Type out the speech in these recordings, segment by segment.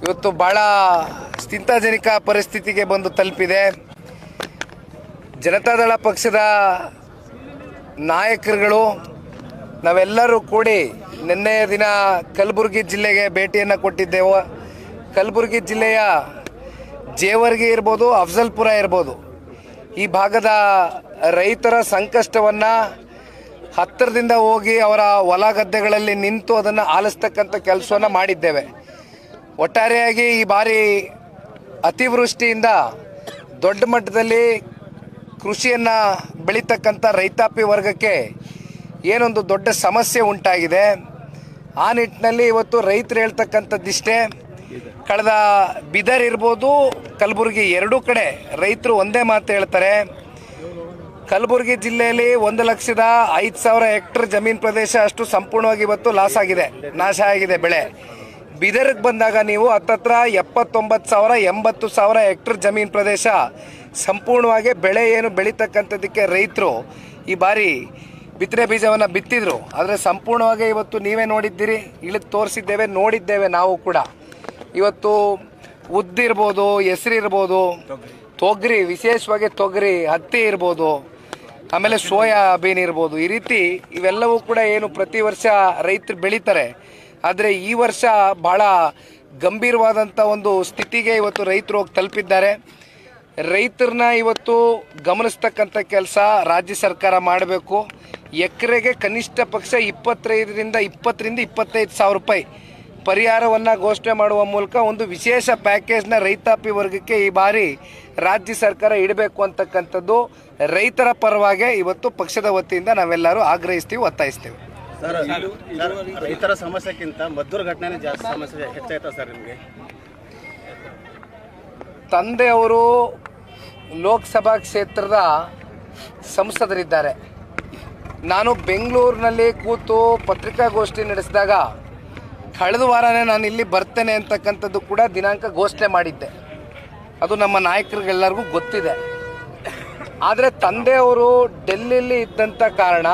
ಇವತ್ತು ಭಾಳ ಚಿಂತಾಜನಕ ಪರಿಸ್ಥಿತಿಗೆ ಬಂದು ತಲುಪಿದೆ. ಜನತಾದಳ ಪಕ್ಷದ ನಾಯಕರುಗಳು ನಾವೆಲ್ಲರೂ ಕೂಡಿ ನಿನ್ನೆಯ ದಿನ ಕಲಬುರಗಿ ಜಿಲ್ಲೆಗೆ ಭೇಟಿಯನ್ನು ಕೊಟ್ಟಿದ್ದೆವು. ಕಲಬುರಗಿ ಜಿಲ್ಲೆಯ ಜೇವರ್ಗಿ ಇರ್ಬೋದು, ಅಫಜಲ್ಪುರ ಇರ್ಬೋದು, ಈ ಭಾಗದ ರೈತರ ಸಂಕಷ್ಟವನ್ನು ಹತ್ತಿರದಿಂದ ಹೋಗಿ ಅವರ ಹೊಲ ಗದ್ದೆಗಳಲ್ಲಿ ನಿಂತು ಅದನ್ನು ಆಲಿಸ್ತಕ್ಕಂಥ ಕೆಲಸವನ್ನು ಮಾಡಿದ್ದೇವೆ. ಒಟ್ಟಾರೆಯಾಗಿ ಈ ಬಾರಿ ಅತಿವೃಷ್ಟಿಯಿಂದ ದೊಡ್ಡ ಮಟ್ಟದಲ್ಲಿ ಕೃಷಿಯನ್ನು ಬೆಳೀತಕ್ಕಂಥ ರೈತಾಪಿ ವರ್ಗಕ್ಕೆ ಏನೊಂದು ದೊಡ್ಡ ಸಮಸ್ಯೆ ಉಂಟಾಗಿದೆ. ಆ ನಿಟ್ಟಿನಲ್ಲಿ ಇವತ್ತು ರೈತರು ಹೇಳ್ತಕ್ಕಂಥದ್ದಿಷ್ಟೇ, ಕಳೆದ ಬೀದರ್ ಇರ್ಬೋದು, ಕಲಬುರಗಿ ಎರಡೂ ಕಡೆ ರೈತರು ಒಂದೇ ಮಾತು ಹೇಳ್ತಾರೆ. ಕಲಬುರಗಿ ಜಿಲ್ಲೆಯಲ್ಲಿ 1,05,000 ಹೆಕ್ಟರ್ ಜಮೀನು ಪ್ರದೇಶ ಅಷ್ಟು ಸಂಪೂರ್ಣವಾಗಿ ಇವತ್ತು ಲಾಸ್ ಆಗಿದೆ, ನಾಶ ಆಗಿದೆ ಬೆಳೆ. ಬೀದರ್ಗೆ ಬಂದಾಗ ನೀವು ಹತ್ತತ್ರ 79,000 80,000 ಹೆಕ್ಟರ್ ಜಮೀನು ಪ್ರದೇಶ ಸಂಪೂರ್ಣವಾಗಿ ಬೆಳೆ ಏನು ಬೆಳೀತಕ್ಕಂಥದ್ದಕ್ಕೆ ರೈತರು ಈ ಬಾರಿ ಬಿತ್ತನೆ ಬೀಜವನ್ನು ಬಿತ್ತಿದ್ರು. ಆದರೆ ಸಂಪೂರ್ಣವಾಗಿ ಇವತ್ತು ನೀವೇ ನೋಡಿದ್ದೀರಿ, ಇಳಿದು ತೋರಿಸಿದ್ದೇವೆ, ನೋಡಿದ್ದೇವೆ ನಾವು ಕೂಡ. ಇವತ್ತು ಉದ್ದಿರ್ಬೋದು, ಹೆಸರಿರ್ಬೋದು, ತೊಗರಿ, ವಿಶೇಷವಾಗಿ ತೊಗರಿ, ಹತ್ತಿ ಇರ್ಬೋದು, ಆಮೇಲೆ ಸೋಯಾಬೀನ್ ಇರ್ಬೋದು, ಈ ರೀತಿ ಇವೆಲ್ಲವೂ ಕೂಡ ಏನು ಪ್ರತಿ ವರ್ಷ ರೈತರು ಬೆಳೀತಾರೆ. ಆದರೆ ಈ ವರ್ಷ ಭಾಳ ಗಂಭೀರವಾದಂಥ ಒಂದು ಸ್ಥಿತಿಗೆ ಇವತ್ತು ರೈತರು ಹೋಗಿ ತಲುಪಿದ್ದಾರೆ. ರೈತರನ್ನ ಇವತ್ತು ಗಮನಿಸ್ತಕ್ಕಂಥ ಕೆಲಸ ರಾಜ್ಯ ಸರ್ಕಾರ ಮಾಡಬೇಕು. ಎಕರೆಗೆ ಕನಿಷ್ಠ ಪಕ್ಷ 20ರಿಂದ 25 ಸಾವಿರ ರೂಪಾಯಿ ಪರಿಹಾರವನ್ನು ಘೋಷಣೆ ಮಾಡುವ ಮೂಲಕ ಒಂದು ವಿಶೇಷ ಪ್ಯಾಕೇಜ್ನ ರೈತಾಪಿ ವರ್ಗಕ್ಕೆ ಈ ಬಾರಿ ರಾಜ್ಯ ಸರ್ಕಾರ ಇಡಬೇಕು ಅಂತಕ್ಕಂಥದ್ದು ರೈತರ ಪರವಾಗಿ ಇವತ್ತು ಪಕ್ಷದ ವತಿಯಿಂದ ನಾವೆಲ್ಲರೂ ಆಗ್ರಹಿಸ್ತೀವಿ, ಒತ್ತಾಯಿಸ್ತೇವೆ. ಸರ್, ರೈತರ ಸಮಸ್ಯೆಕ್ಕಿಂತ ಮದ್ದೂರು ಘಟನೆ ಜಾಸ್ತಿ ಸಮಸ್ಯೆ ಹೆಚ್ಚಾಯ್ತಾ ಸರ್ ನಿಮಗೆ? ತಂದೆಯವರು ಲೋಕಸಭಾ ಕ್ಷೇತ್ರದ ಸಂಸದರಿದ್ದಾರೆ. ನಾನು ಬೆಂಗಳೂರಿನಲ್ಲಿ ಕೂತು ಪತ್ರಿಕಾಗೋಷ್ಠಿ ನಡೆಸಿದಾಗ ಕಳೆದ ವಾರನೇ ನಾನು ಇಲ್ಲಿ ಬರ್ತೇನೆ ಅಂತಕ್ಕಂಥದ್ದು ಕೂಡ ದಿನಾಂಕ ಘೋಷಣೆ ಮಾಡಿದ್ದೆ. ಅದು ನಮ್ಮ ನಾಯಕರಿಗೆಲ್ಲರಿಗೂ ಗೊತ್ತಿದೆ. ಆದರೆ ತಂದೆಯವರು ಡೆಲ್ಲಿಯಲ್ಲಿ ಇದ್ದಂಥ ಕಾರಣ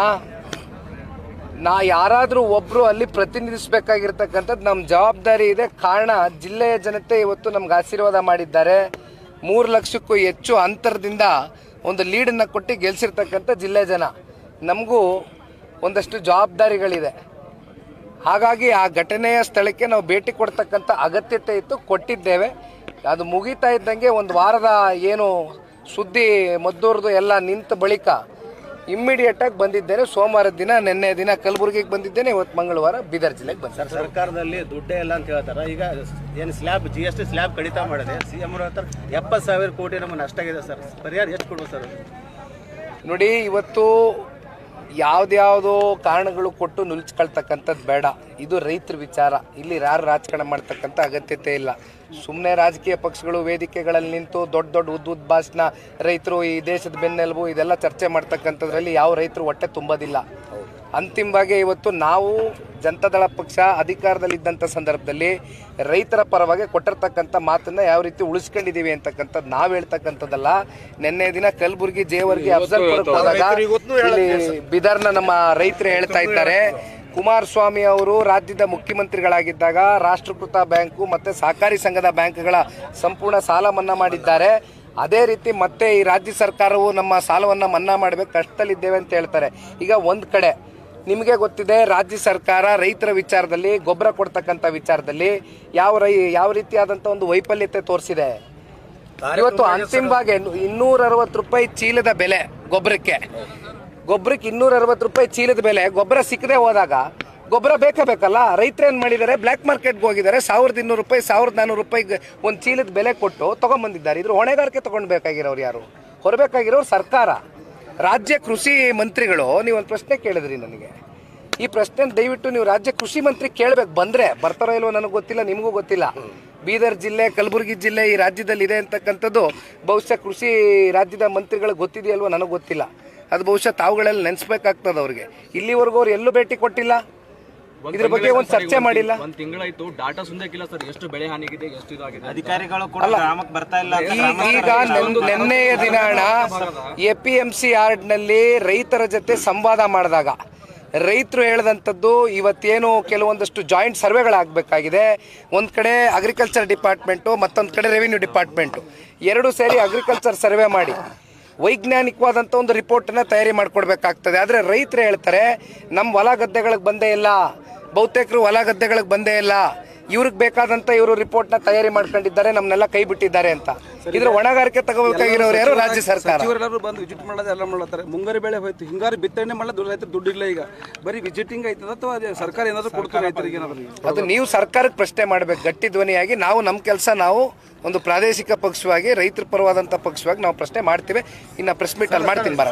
ಯಾರಾದರೂ ಒಬ್ಬರು ಅಲ್ಲಿ ಪ್ರತಿನಿಧಿಸಬೇಕಾಗಿರ್ತಕ್ಕಂಥದ್ದು ನಮ್ಮ ಜವಾಬ್ದಾರಿ ಇದೆ. ಕಾರಣ ಜಿಲ್ಲೆಯ ಜನತೆ ಇವತ್ತು ನಮ್ಗೆ ಆಶೀರ್ವಾದ ಮಾಡಿದ್ದಾರೆ. 3 ಲಕ್ಷಕ್ಕೂ ಹೆಚ್ಚು ಅಂತರದಿಂದ ಒಂದು ಲೀಡನ್ನು ಕೊಟ್ಟು ಗೆಲ್ಲಿಸಿರ್ತಕ್ಕಂಥ ಜಿಲ್ಲೆ ಜನ. ನಮಗೂ ಒಂದಷ್ಟು ಜವಾಬ್ದಾರಿಗಳಿದೆ. ಹಾಗಾಗಿ ಆ ಘಟನೆಯ ಸ್ಥಳಕ್ಕೆ ನಾವು ಭೇಟಿ ಕೊಡ್ತಕ್ಕಂಥ ಅಗತ್ಯತೆ ಇತ್ತು, ಕೊಟ್ಟಿದ್ದೇವೆ. ಅದು ಮುಗಿತಾ ಇದ್ದಂಗೆ ಒಂದು ವಾರದ ಏನು ಸುದ್ದಿ ಮದ್ದೂರ್ದು ಎಲ್ಲ ನಿಂತ ಬಳಿಕ ಇಮ್ಮಿಡಿಯೇಟಾಗಿ ಬಂದಿದ್ದೇನೆ. ಸೋಮವಾರದ ದಿನ, ನಿನ್ನೆ ದಿನ ಕಲಬುರಗಿಗೆ ಬಂದಿದ್ದೇನೆ, ಇವತ್ತು ಮಂಗಳವಾರ ಬೀದರ್ ಜಿಲ್ಲೆಗೆ ಬಂದೆ. ಸರ್, ಸರ್ಕಾರದಲ್ಲಿ ದುಡ್ಡೇ ಇಲ್ಲ ಅಂತ ಹೇಳ್ತಾರೆ. ಈಗ ಏನು ಸ್ಲ್ಯಾಬ್ GST ಸ್ಲ್ಯಾಬ್ ಕಡಿತ ಮಾಡಿದೆ, CM ಹೇಳ್ತಾರೆ 70,000 ಕೋಟಿ ನಮಗೆ ನಷ್ಟ ಆಗಿದೆ ಸರ್. ಪರಿಹಾರ ಎಷ್ಟು ಕೊಡ್ಬೋದು ಸರ್? ನೋಡಿ, ಇವತ್ತು ಯಾವುದ್ಯಾವುದೋ ಕಾರಣಗಳು ಕೊಟ್ಟು ನುಲ್ಚ್ಕೊಳ್ತಕ್ಕಂಥದ್ದು ಬೇಡ. ಇದು ರೈತರ ವಿಚಾರ. ಇಲ್ಲಿ ಯಾರು ರಾಜಕಾರಣ ಮಾಡ್ತಕ್ಕಂಥ ಅಗತ್ಯತೆ ಇಲ್ಲ. ಸುಮ್ಮನೆ ರಾಜಕೀಯ ಪಕ್ಷಗಳು ವೇದಿಕೆಗಳಲ್ಲಿ ನಿಂತು ದೊಡ್ಡ ಉದ್ದ ಭಾಷಣ, ರೈತರು ಈ ದೇಶದ ಬೆನ್ನೆಲುಬು, ಇದೆಲ್ಲ ಚರ್ಚೆ ಮಾಡ್ತಕ್ಕಂಥದ್ರಲ್ಲಿ ಯಾವ ರೈತರು ಹೊಟ್ಟೆ ತುಂಬೋದಿಲ್ಲ. ಅಂತಿಮವಾಗಿ ಇವತ್ತು ನಾವು ಜನತಾದಳ ಪಕ್ಷ ಅಧಿಕಾರದಲ್ಲಿದ್ದಂಥ ಸಂದರ್ಭದಲ್ಲಿ ರೈತರ ಪರವಾಗಿ ಕೊಟ್ಟಿರ್ತಕ್ಕಂಥ ಮಾತನ್ನು ಯಾವ ರೀತಿ ಉಳಿಸ್ಕೊಂಡಿದ್ದೀವಿ ಅಂತಕ್ಕಂಥದ್ದು ನಾವು ಹೇಳ್ತಕ್ಕಂಥದ್ದಲ್ಲ. ನಿನ್ನೆ ದಿನ ಕಲಬುರಗಿ, ಜೇವರ್ಗಿ, ಅಫಜಲ್ಪುರಕ್ಕೆ ಹೋದಾಗ ಇಲ್ಲಿ ಬೀದರ್ನ ನಮ್ಮ ರೈತರು ಹೇಳ್ತಾ ಇದ್ದಾರೆ, ಕುಮಾರಸ್ವಾಮಿ ಅವರು ರಾಜ್ಯದ ಮುಖ್ಯಮಂತ್ರಿಗಳಾಗಿದ್ದಾಗ ರಾಷ್ಟ್ರೀಕೃತ ಬ್ಯಾಂಕು ಮತ್ತು ಸಹಕಾರಿ ಸಂಘದ ಬ್ಯಾಂಕ್ಗಳ ಸಂಪೂರ್ಣ ಸಾಲ ಮನ್ನಾ ಮಾಡಿದ್ದಾರೆ. ಅದೇ ರೀತಿ ಮತ್ತೆ ಈ ರಾಜ್ಯ ಸರ್ಕಾರವು ನಮ್ಮ ಸಾಲವನ್ನು ಮನ್ನಾ ಮಾಡಬೇಕು, ಕಷ್ಟದಲ್ಲಿದ್ದೇವೆ ಅಂತ ಹೇಳ್ತಾರೆ. ಈಗ ಒಂದು ಕಡೆ ನಿಮಗೆ ಗೊತ್ತಿದೆ, ರಾಜ್ಯ ಸರ್ಕಾರ ರೈತರ ವಿಚಾರದಲ್ಲಿ, ಗೊಬ್ಬರ ಕೊಡ್ತಕ್ಕಂಥ ವಿಚಾರದಲ್ಲಿ ಯಾವ ರೀತಿಯಾದಂಥ ಒಂದು ವೈಫಲ್ಯತೆ ತೋರಿಸಿದೆ. ಇವತ್ತು ಅಂತಿಮವಾಗಿ 260 ರೂಪಾಯಿ ಚೀಲದ ಬೆಲೆ ಗೊಬ್ಬರಕ್ಕೆ 260 ರೂಪಾಯಿ ಚೀಲದ ಬೆಲೆ. ಗೊಬ್ಬರ ಸಿಕ್ಕದೆ ಹೋದಾಗ ಗೊಬ್ಬರ ಬೇಕಲ್ಲ, ರೈತರೇನು ಮಾಡಿದ್ದಾರೆ, ಬ್ಲ್ಯಾಕ್ ಮಾರ್ಕೆಟ್ಗೆ ಹೋಗಿದ್ದಾರೆ. 1,200 ರೂಪಾಯಿ 1,400 ರೂಪಾಯಿಗೆ ಒಂದು ಚೀಲದ ಬೆಲೆ ಕೊಟ್ಟು ತೊಗೊಂಬಂದಿದ್ದಾರೆ. ಇದ್ರ ಹೊಣೆಗಾರಿಕೆ ತೊಗೊಳ್ಬೇಕಾಗಿರೋರು ಯಾರು? ಹೊರಬೇಕಾಗಿರೋರು ಸರ್ಕಾರ, ರಾಜ್ಯ ಕೃಷಿ ಮಂತ್ರಿಗಳು. ನೀವೊಂದು ಪ್ರಶ್ನೆ ಕೇಳಿದ್ರಿ ನನಗೆ. ಈ ಪ್ರಶ್ನೆ ದಯವಿಟ್ಟು ನೀವು ರಾಜ್ಯ ಕೃಷಿ ಮಂತ್ರಿ ಕೇಳಬೇಕು. ಬಂದರೆ ಬರ್ತಾರೋ ಇಲ್ವೋ ನನಗೆ ಗೊತ್ತಿಲ್ಲ, ನಿಮಗೂ ಗೊತ್ತಿಲ್ಲ. ಬೀದರ್ ಜಿಲ್ಲೆ, ಕಲಬುರಗಿ ಜಿಲ್ಲೆ ಈ ರಾಜ್ಯದಲ್ಲಿ ಇದೆ ಅಂತಕ್ಕಂಥದ್ದು ಬಹುಶಃ ಕೃಷಿ ರಾಜ್ಯದ ಮಂತ್ರಿಗಳಿಗೆ ಗೊತ್ತಿದೆಯಲ್ವೋ ನನಗೆ ಗೊತ್ತಿಲ್ಲ. ಅದು ಬಹುಶಃ ತಾವುಗಳೆಲ್ಲ ನೆನೆಸ್ಬೇಕಾಗ್ತದೆ ಅವ್ರಿಗೆ. ಇಲ್ಲಿವರೆಗೂ ಅವ್ರು ಎಲ್ಲೂ ಭೇಟಿ ಕೊಟ್ಟಿಲ್ಲ, ಇದ್ರ ಬಗ್ಗೆ ಒಂದು ಚರ್ಚೆ ಮಾಡಿಲ್ಲ. ಒಂದು ತಿಂಗಳಾಯ್ತು, ಡಾಟಾ ಸುಂದಕ್ಕಿಲ್ಲ ಸರ್, ಎಷ್ಟು ಬೆಳೆ ಹಾನಿಗಿದೆ, ಎಷ್ಟು ಇದಾಗಿದೆ. ಅಧಿಕಾರಿಗಳು ಕೂಡ ಗ್ರಾಮಕ್ಕೆ ಬರ್ತಾ ಇಲ್ಲ. ಈಗ ನಿನ್ನೆಯ ದಿನ APMC ಯಾರ್ಡ್ನಲ್ಲಿ ರೈತರ ಜೊತೆ ಸಂವಾದ ಮಾಡಿದಾಗ ರೈತರು ಹೇಳಿದಂಥದ್ದು ಇವತ್ತೇನು ಕೆಲವೊಂದಷ್ಟು ಜಾಯಿಂಟ್ ಸರ್ವೆಗಳಾಗಬೇಕಾಗಿದೆ. ಒಂದು ಕಡೆ ಅಗ್ರಿಕಲ್ಚರ್ ಡಿಪಾರ್ಟ್ಮೆಂಟು, ಮತ್ತೊಂದು ಕಡೆ ರೆವಿನ್ಯೂ ಡಿಪಾರ್ಟ್ಮೆಂಟು ಎರಡೂ ಸೇರಿ ಅಗ್ರಿಕಲ್ಚರ್ ಸರ್ವೆ ಮಾಡಿ ವೈಜ್ಞಾನಿಕವಾದಂಥ ಒಂದು ರಿಪೋರ್ಟನ್ನು ತಯಾರಿ ಮಾಡಿಕೊಡ್ಬೇಕಾಗ್ತದೆ. ಆದರೆ ರೈತರು ಹೇಳ್ತಾರೆ ನಮ್ಮ ಹೊಲ ಗದ್ದೆಗಳಿಗೆ ಬಂದೇ ಇಲ್ಲ, ಬಹುತೇಕರು ಹೊಲ ಗದ್ದೆಗಳಿಗೆ ಬಂದೇ ಇಲ್ಲ, ಇವ್ರಿಗೆ ಬೇಕಾದಂಥ ಇವರು ರಿಪೋರ್ಟ್ನ ತಯಾರಿ ಮಾಡ್ಕೊಂಡಿದ್ದಾರೆ, ನಮ್ಮನ್ನೆಲ್ಲ ಕೈ ಬಿಟ್ಟಿದ್ದಾರೆ ಅಂತ. ಇದ್ರ ಹೊಣೆಗಾರಿಕೆ ತಗೋಬೇಕಾಗಿರೋರು ಯಾರು? ರಾಜ್ಯ ಸರ್ಕಾರ. ಸಚಿವರೆಲ್ಲರೂ ಬಂದು ವಿಸಿಟ್ ಮಾಡೋದು ಎಲ್ಲ ಮಾಡ್ತಾರೆ. ಮುಂಗಾರು ಬೆಳೆ ಹೋಯ್ತು, ಹಿಂಗಾರು ಬಿತ್ತನೆ ಮಾಡಲು ರೈತರು ದುಡ್ಡಿಲ್ಲ. ಈಗ ಬರೀ ವಿಸಿಟಿಂಗ್ ಆಯ್ತದ ಅಥವಾ ಅದೇ ಸರ್ಕಾರ ಏನಾದರೂ ಕೊಡ್ತಾರೆ ರೈತರಿಗೆ ಏನಾದರೂ? ಅದು ನೀವು ಸರ್ಕಾರಕ್ಕೆ ಪ್ರಶ್ನೆ ಮಾಡಬೇಕು ಗಟ್ಟಿ ಧ್ವನಿಯಾಗಿ. ನಾವು ನಮ್ಮ ಕೆಲಸ ನಾವು ಒಂದು ಪ್ರಾದೇಶಿಕ ಪಕ್ಷವಾಗಿ ರೈತರ ಪರವಾದಂಥ ಪಕ್ಷವಾಗಿ ನಾವು ಪ್ರಶ್ನೆ ಮಾಡ್ತೀವಿ. ಇನ್ನು ಪ್ರೆಸ್ ಮೀಟ್ ಅಲ್ಲಿ ಮಾಡ್ತೀನಿ ಬರ